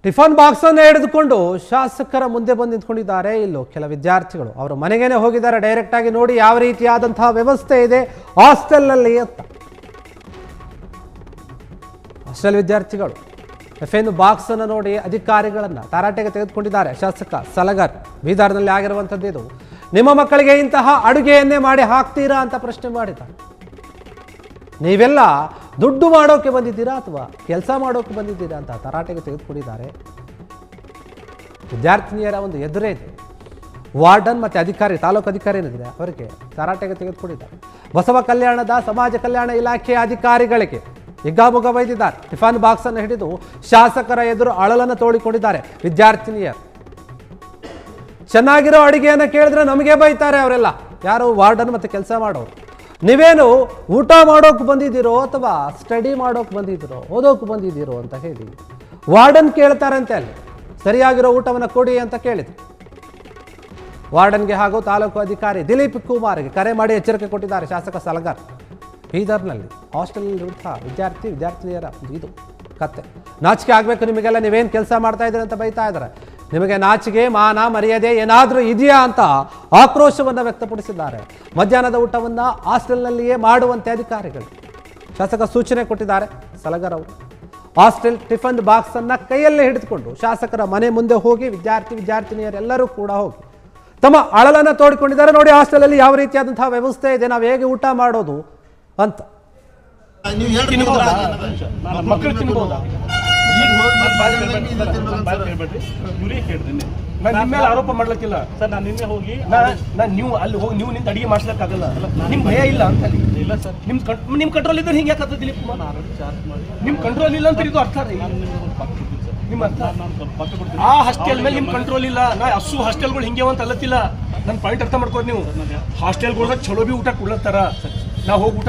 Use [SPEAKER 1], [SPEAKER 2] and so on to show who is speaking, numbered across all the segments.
[SPEAKER 1] Tiffin box ಅನ್ನು ಹಿಡಿದುಕೊಂಡು ಶಾಸಕರ ಮುಂದೆ ಬಂದು ನಿಂತ್ಕೊಂಡಿದ್ದಾರೆ. ಇಲ್ಲೂ ಕೆಲ ವಿದ್ಯಾರ್ಥಿಗಳು ಅವರ ಮನೆಗೇನೆ ಹೋಗಿದ್ದಾರೆ. ಡೈರೆಕ್ಟ್ ಆಗಿ ನೋಡಿ ಯಾವ ರೀತಿಯಾದಂತಹ ವ್ಯವಸ್ಥೆ ಇದೆ ಹಾಸ್ಟೆಲ್ನಲ್ಲಿ ಅಂತ. ಹಾಸ್ಟೆಲ್ ವಿದ್ಯಾರ್ಥಿಗಳು ಟಿಫನ್ ಬಾಕ್ಸ್ ಅನ್ನು ನೋಡಿ ಅಧಿಕಾರಿಗಳನ್ನ ತಾರಾಟೆಗೆ ತೆಗೆದುಕೊಂಡಿದ್ದಾರೆ. ಶಾಸಕ ಸಲಗರ್ ಬೀದರ್ನಲ್ಲಿ ಆಗಿರುವಂಥದ್ದು ಇದು. ನಿಮ್ಮ ಮಕ್ಕಳಿಗೆ ಇಂತಹ ಅಡುಗೆಯನ್ನೇ ಮಾಡಿ ಹಾಕ್ತೀರಾ ಅಂತ ಪ್ರಶ್ನೆ ಮಾಡಿದ್ದಾರೆ. ನೀವೆಲ್ಲ ದುಡ್ಡು ಮಾಡೋಕೆ ಬಂದಿದ್ದೀರಾ ಅಥವಾ ಕೆಲಸ ಮಾಡೋಕೆ ಬಂದಿದ್ದೀರಾ ಅಂತ ತರಾಟೆಗೆ ತೆಗೆದುಕೊಂಡಿದ್ದಾರೆ. ವಿದ್ಯಾರ್ಥಿನಿಯರ ಒಂದು ಎದುರೇ ಇದೆ. ವಾರ್ಡನ್ ಮತ್ತು ಅಧಿಕಾರಿ, ತಾಲೂಕು ಅಧಿಕಾರಿ ಏನಿದೆ ಅವರಿಗೆ ತರಾಟೆಗೆ ತೆಗೆದುಕೊಂಡಿದ್ದಾರೆ. ಬಸವ ಕಲ್ಯಾಣದ ಸಮಾಜ ಕಲ್ಯಾಣ ಇಲಾಖೆಯ ಅಧಿಕಾರಿಗಳಿಗೆ ಹಿಗ್ಗಾಮುಗ್ಗ ಬೈದಿದ್ದಾರೆ. ಟಿಫನ್ ಬಾಕ್ಸ್ ಅನ್ನು ಹಿಡಿದು ಶಾಸಕರ ಎದುರು ಅಳಲನ್ನು ತೋಡಿಕೊಂಡಿದ್ದಾರೆ ವಿದ್ಯಾರ್ಥಿನಿಯರು. ಚೆನ್ನಾಗಿರೋ ಅಡುಗೆಯನ್ನು ಕೇಳಿದ್ರೆ ನಮಗೆ ಬೈತಾರೆ ಅವರೆಲ್ಲ. ಯಾರು? ವಾರ್ಡನ್ ಮತ್ತು ಕೆಲಸ ಮಾಡೋರು. ನೀವೇನು ಊಟ ಮಾಡೋಕೆ ಬಂದಿದ್ದೀರೋ ಅಥವಾ ಸ್ಟಡಿ ಮಾಡೋಕೆ ಬಂದಿದ್ದೀರೋ, ಓದೋಕೆ ಬಂದಿದ್ದೀರೋ ಅಂತ ಹೇಳಿ ವಾರ್ಡನ್ ಕೇಳ್ತಾರಂತೆ. ಅಲ್ಲಿ ಸರಿಯಾಗಿರೋ ಊಟವನ್ನು ಕೊಡಿ ಅಂತ ಕೇಳಿದ್ರು. ವಾರ್ಡನ್ಗೆ ಹಾಗೂ ತಾಲೂಕು ಅಧಿಕಾರಿ ದಿಲೀಪ್ ಕುಮಾರ್ಗೆ ಕರೆ ಮಾಡಿ ಎಚ್ಚರಿಕೆ ಕೊಟ್ಟಿದ್ದಾರೆ ಶಾಸಕ ಸಲಗರ್. ಬೀದರ್ನಲ್ಲಿ ಹಾಸ್ಟೆಲ್ನಲ್ಲಿರುವಂತಹ ವಿದ್ಯಾರ್ಥಿನಿಯರ ಇದು ಕತೆ. ನಾಚಿಕೆ ಆಗಬೇಕು ನಿಮಗೆಲ್ಲ, ನೀವೇನು ಕೆಲಸ ಮಾಡ್ತಾ ಇದ್ದೀರಿ ಅಂತ ಬೈತಾ ಇದ್ದಾರೆ. ನಿಮಗೆ ನಾಚಿಕೆ, ಮಾನ, ಮರ್ಯಾದೆ ಏನಾದರೂ ಇದೆಯಾ ಅಂತ ಆಕ್ರೋಶವನ್ನು ವ್ಯಕ್ತಪಡಿಸಿದ್ದಾರೆ. ಮಧ್ಯಾಹ್ನದ ಊಟವನ್ನು ಹಾಸ್ಟೆಲ್ನಲ್ಲಿಯೇ ಮಾಡುವಂತೆ ಅಧಿಕಾರಿಗಳು ಶಾಸಕ ಸೂಚನೆ ಕೊಟ್ಟಿದ್ದಾರೆ. ಸಲಗರ್ ಅವರು ಹಾಸ್ಟೆಲ್ ಟಿಫನ್ ಬಾಕ್ಸ್ ಅನ್ನು ಕೈಯಲ್ಲೇ ಹಿಡಿದುಕೊಂಡು ಶಾಸಕರ ಮನೆ ಮುಂದೆ ಹೋಗಿ ವಿದ್ಯಾರ್ಥಿನಿಯರೆಲ್ಲರೂ ಕೂಡ ಹೋಗಿ ತಮ್ಮ ಅಳಲನ್ನು ತೋಡಿಕೊಂಡಿದ್ದಾರೆ. ನೋಡಿ ಹಾಸ್ಟೆಲಲ್ಲಿ ಯಾವ ರೀತಿಯಾದಂತಹ ವ್ಯವಸ್ಥೆ ಇದೆ, ನಾವು ಹೇಗೆ ಊಟ ಮಾಡೋದು ಅಂತ.
[SPEAKER 2] ಆರೋಪ ಮಾಡ್ಲಿಕ್ಕಿಲ್ಲ ಸರ್. ನಾನು ನಿನ್ನೆ ಹೋಗಿ ನೀವು ಅಲ್ಲಿ ಹೋಗಿ ನೀವು ನಿಂತ ಅಡಿಗೆ ಮಾಡ್ಸ್ಲಿಕ್ಕಾಗಲ್ಲ. ನಿಮ್ ಭಯ ಇಲ್ಲ ಅಂತ ಇಲ್ಲ ಸರ್. ನಿಮ್ ಕಂಟ್ರೋಲ್ ಇದ್ರೆ ಹಿಂಗೆ ಯಾಕಂತ ದಿಲೀಪ್ ಕುಮಾರ್ ನಿಮ್ ಕಂಟ್ರೋಲ್ ಇಲ್ಲ ಅಂತ ಇದು ಅರ್ಥ ರೀ. ನಿಮ್ಮ ಅರ್ಥ ಆ ಹಾಸ್ಟೆಲ್ ಮೇಲೆ ನಿಮ್ ಕಂಟ್ರೋಲ್ ಇಲ್ಲ. ನಾ ಅಷ್ಟು ಹಾಸ್ಟೆಲ್ಗಳು ಹಿಂಗೆ ಅಂತ ಅಲ್ಲತ್ತಿಲ್ಲ. ನನ್ನ ಪಾಯಿಂಟ್ ಅರ್ಥ ಮಾಡ್ಕೋರಿ ನೀವು. ಹಾಸ್ಟೆಲ್ಗಳ್ದಾಗ ಚಲೋ ಬಿ ಊಟ ಕೊಡ್ಲತ್ತಾರ. ನಾವು ಹೋಗಿ ಊಟ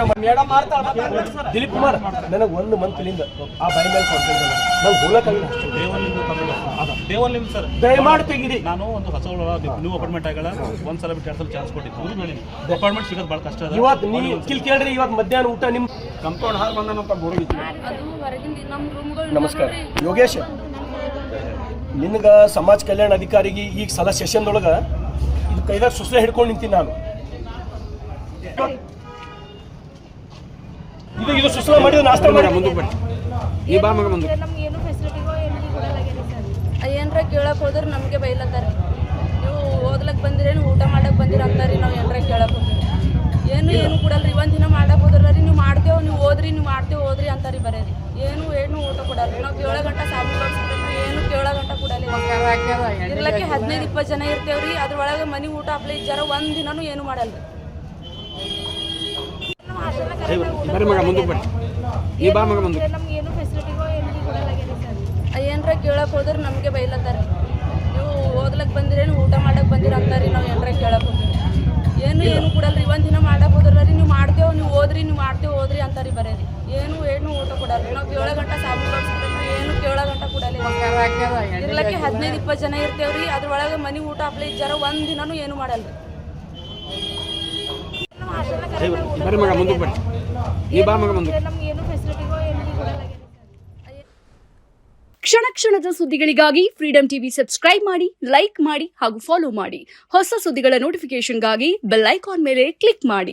[SPEAKER 2] ದಿಲೀಪ್ ಕುಮಾರ್ ನನಗೆ 1 ಮಂತ್ಲಿಂದ ಆ ಬಾಯಿ ಮೇಲೆ ನಾವು ಹೋಗಕ್ಕಾಗಿಲ್ಲ. ದಯಮಾಡಿ ತೆಗೀರಿ.
[SPEAKER 3] ನಾನು ಒಂದು ಹೊಸ ನ್ಯೂ ಅಪಾರ್ಟ್ಮೆಂಟ್ ಆಗಲ್ಲ, ಒಂದ್ಸಲ ಬಿಟ್ಟು 2 ಸಲ ಚಾನ್ಸ್ ಕೊಟ್ಟಿದ್ದು. ಅಪಾರ್ಟ್ಮೆಂಟ್ ಸಿಗೋದು ಭಾಳ ಕಷ್ಟ.
[SPEAKER 2] ಇವತ್ತು ನೀವು ಕಿಲ್ ಕೇಳ್ರಿ. ಇವತ್ತು ಮಧ್ಯಾಹ್ನ ಊಟ ನಿಮ್ಮ ಕಂಪೌಂಡ್ ಹಾಗೆ ಬಂದನಂತ ಬೋರ್ಡ್. ನಮಸ್ಕಾರ ಯೋಗೇಶ್. ನಿನ್ಗ ಸಮಾಜ ಕಲ್ಯಾಣ ಅಧಿಕಾರಿಗೆ ಈಗ ಸಲ ಸೆಷನ್ದೊಳಗೆ ಇದು ಕೈದಾಗ ಸುಸ್ಲೆ ಹಿಡ್ಕೊಂಡು ನಿಂತೀನಿ ನಾನು. ಇದು ಸುಸ್ಲ ಮಾಡಿದ ನಾಷ್ಟ ಮಾಡಿ ಮುಂದೆ ಬನ್ನಿ. ಈ ಬಾ ಮಗ ಮುಂದೆ.
[SPEAKER 4] ನಮ್ಗೆ ಏನು ಫೆಸಿಲಿಟಿಗೋ ಏನು ಕೊಡಲಾಗಿದೆ ಸರ್. ಏನ್ರ ಕೇಳಕ್ಕೆ ಹೋದ್ರೆ ನಮಗೆ ಬೈಲತ್ತಾರೆ. ನೀವು ಓದ್ಲಕ್ಕೆ ಬಂದಿರೇನು ಊಟ ಮಾಡಕ್ಕೆ ಬಂದಿರ ಅಂತಾರೆ. ನಾವು ಏನ್ರ ಕೇಳಕ್ಕೆ ಹೋಗ್ತೀವಿ. ಏನು ಕೊಡಲ್ರಿ. ಒಂದು ದಿನ ಮಾಡಕ್ಕೆ ಹೋದ್ರಿ ನೀವು ಮಾಡ್ತೇವೆ, ನೀವು ಓದ್ರಿ, ನೀವು ಮಾಡ್ತೇವೆ ಓದ್ರಿ ಅಂತಾರೆ. ಬರೀರಿ ಏನು ಊಟ ಕೊಡಲ್ರಿ. ನಾವು 7 ಗಂಟೆ ಸಾಬು ಏನು 7 ಗಂಟೆ ಕೊಡಲ್ಲ. ಇರ್ಲಕ್ಕೆ 15-20 ಜನ ಇರ್ತೇವ್ರಿ. ಅದ್ರೊಳಗೆ ಮನೆ ಊಟ ಅಪ್ಲೈ ಜರ ಒಂದು ದಿನನೂ ಏನು ಮಾಡಲ್ರಿ. ನಮ್ಗೇನು ಫೆಸಿಲಿಟಿಗೋ ಏನು ಕೊಡಲಾಗಿದೆ ಸರ್. ಏನ್ರ ಕೇಳಕ್ಕೆ ಹೋದ್ರೆ ನಮಗೆ ಬೈಲತ್ತಾರೆ. ನೀವು ಓದ್ಲಕ್ಕೆ ಬಂದಿರೇನು ಊಟ ಮಾಡಕ್ಕೆ ಬಂದಿರ ಅಂತಾರೆ. ನಾವು ಏನ್ರ ಕೇಳಕ್ಕೆ ಹೋಗ್ತೀವಿ. ಏನು ಕೊಡಲ್ರಿ. ಒಂದು ದಿನ ಮಾಡಕ್ಕೆ ಹೋದ್ರಿ ನೀವು ಮಾಡ್ತೇವೆ, ನೀವು ಓದ್ರಿ, ನೀವು ಮಾಡ್ತೇವೆ ಓದ್ರಿ ಅಂತಾರೆ. ಬರೀರಿ ಏನು ಊಟ ಕೊಡಲ್ರಿ. ನಾವು 7 ಗಂಟೆ ಸಾಬು ಏನು 7 ಗಂಟೆ ಕೊಡಲ್ಲ. ಇರ್ಲಕ್ಕೆ 15-20 ಜನ ಇರ್ತೇವ್ರಿ. ಅದ್ರೊಳಗೆ ಮನೆ ಊಟ ಅಪ್ಲೈ ಜರ ಒಂದು ದಿನನೂ ಏನು ಮಾಡಲ್ರಿ. ನಮ್ಗೇನು ಫೆಸಿಲಿಟಿಗೋ ಏನು ಕೊಡಲಾಗಿದೆ.
[SPEAKER 5] ಕ್ಷಣ ಕ್ಷಣದ ಸುದ್ದಿಗಳಿಗಾಗಿ ಫ್ರೀಡಂ ಟಿವಿ ಸಬ್ಸ್ಕ್ರೈಬ್ ಮಾಡಿ, ಲೈಕ್ ಮಾಡಿ ಹಾಗೂ ಫಾಲೋ ಮಾಡಿ. ಹೊಸ ಸುದ್ದಿಗಳ ನೋಟಿಫಿಕೇಶನ್ಗಾಗಿ ಬೆಲ್ ಐಕಾನ್ ಮೇಲೆ ಕ್ಲಿಕ್ ಮಾಡಿ.